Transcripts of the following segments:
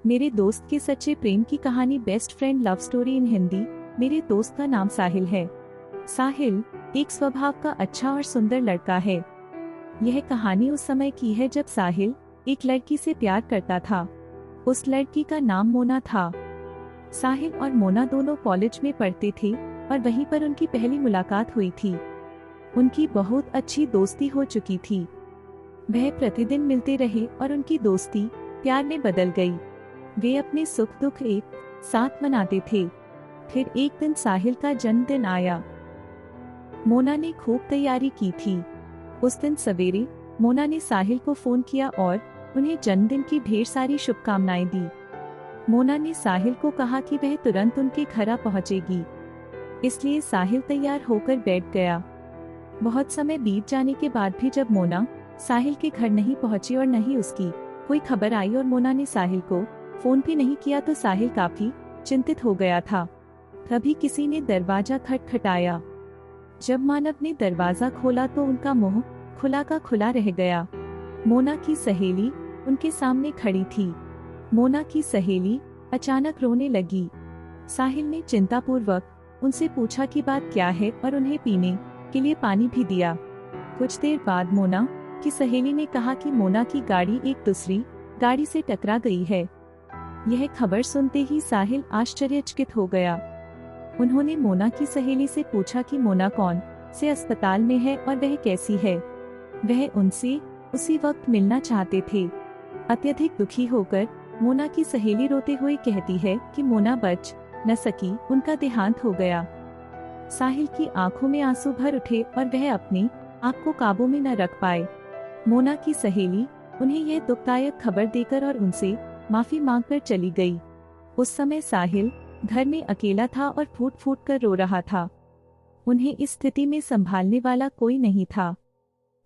मेरे दोस्त के सच्चे प्रेम की कहानी, best friend love story in Hindi. मेरे दोस्त का नाम साहिल है। साहिल एक स्वभाव का अच्छा और सुंदर लड़का है। यह कहानी उस समय की है जब साहिल एक लड़की से प्यार करता था। उस लड़की का नाम मोना था। साहिल और मोना दोनों कॉलेज में पढ़ते थे और वहीं पर उनकी पहली मुलाकात हुई थी। उनकी बहुत अच्छी दोस्ती हो चुकी थी। वह प्रतिदिन मिलते रहे और उनकी दोस्ती प्यार में बदल गई। वे अपने सुख दुख एक साथ मनाते थे। फिर एक दिन साहिल का जन्मदिन आया। मोना ने खूब तैयारी की थी। उस दिन सवेरे मोना ने साहिल को फोन किया और उन्हें जन्मदिन की ढेर सारी शुभकामनाएं दी। मोना ने साहिल को कहा कि वह तुरंत उनके घर आ पहुंचेगी, इसलिए साहिल तैयार होकर बैठ गया। बहुत समय बीत जाने के बाद भी जब मोना साहिल के घर नहीं पहुंची और न ही उसकी कोई खबर आई और मोना ने साहिल को फोन भी नहीं किया तो साहिल काफी चिंतित हो गया था। तभी किसी ने दरवाजा खटखटाया। जब मानव ने दरवाजा खोला तो उनका मुंह खुला का खुला रह गया। मोना की सहेली उनके सामने खड़ी थी। मोना की सहेली अचानक रोने लगी। साहिल ने चिंतापूर्वक उनसे पूछा कि बात क्या है और उन्हें पीने के लिए पानी भी दिया। कुछ देर बाद मोना की सहेली ने कहा कि मोना की गाड़ी एक दूसरी गाड़ी से टकरा गई है। यह खबर सुनते ही साहिल आश्चर्यचकित हो गया। उन्होंने मोना की सहेली से पूछा कि मोना कौन से अस्पताल में है और वह कैसी है। वह उनसे उसी वक्त मिलना चाहते थे। अत्यधिक दुखी होकर मोना की सहेली रोते हुए कहती है कि मोना बच न सकी, उनका देहांत हो गया। साहिल की आंखों में आंसू भर उठे और वह अपनी आप को काबू में न रख पाए। मोना की सहेली उन्हें यह दुखदायक खबर देकर और उनसे माफी मांगकर चली गई। उस समय साहिल घर में अकेला था और फूट फूट कर रो रहा था। उन्हें इस स्थिति में संभालने वाला कोई नहीं था।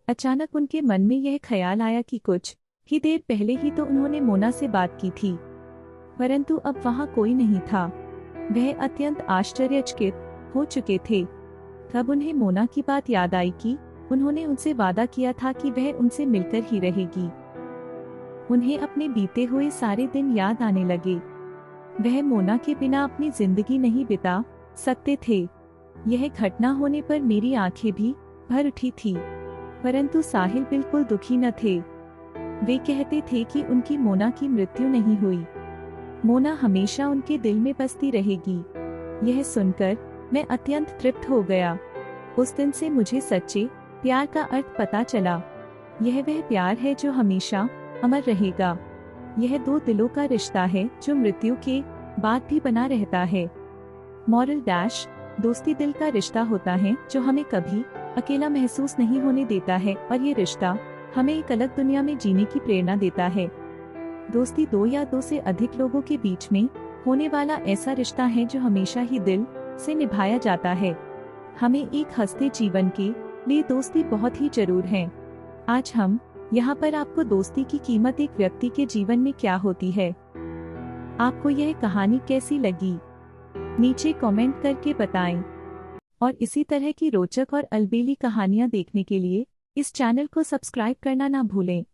अचानक उनके मन में यह ख्याल आया कि कुछ ही देर पहले ही तो उन्होंने मोना से बात की थी, परंतु अब वहां कोई नहीं था। वह अत्यंत आश्चर्यचकित हो चुके थे। तब उन्हें मोना की बात याद आई कि उन्होंने उनसे वादा किया था कि वह उनसे मिलकर ही रहेगी। उन्हें अपने बीते हुए सारे दिन याद आने लगे। वह मोना के बिना अपनी जिंदगी नहीं बिता सकते थे। यह घटना होने पर मेरी आंखें भी भर उठी थी, परंतु साहिल बिल्कुल दुखी न थे। वे कहते थे कि उनकी मोना की मृत्यु नहीं हुई। मोना हमेशा उनके दिल में बसती रहेगी। यह सुनकर मैं अत्यंत तृप्त हो गया। उस दिन से मुझे सच्चे प्यार का अर्थ पता चला। यह वह प्यार है जो हमेशा अमर रहेगा। यह दो दिलों का रिश्ता है जो मृत्यु के बाद भी बना रहता है। मॉरल डैश, दोस्ती दिल का रिश्ता होता है जो हमें कभी अकेला महसूस नहीं होने देता है और ये रिश्ता हमें एक अलग दुनिया में जीने की प्रेरणा देता है। दोस्ती दो या दो से अधिक लोगों के बीच में होने वाला ऐसा रिश्ता है जो हमेशा ही दिल से निभाया जाता है। हमें एक हंसते जीवन के लिए दोस्ती बहुत ही जरूर है। आज हम यहाँ पर आपको दोस्ती की कीमत एक व्यक्ति के जीवन में क्या होती है। आपको यह कहानी कैसी लगी, नीचे कमेंट करके बताएं। और इसी तरह की रोचक और अलबेली कहानियाँ देखने के लिए इस चैनल को सब्सक्राइब करना ना भूलें।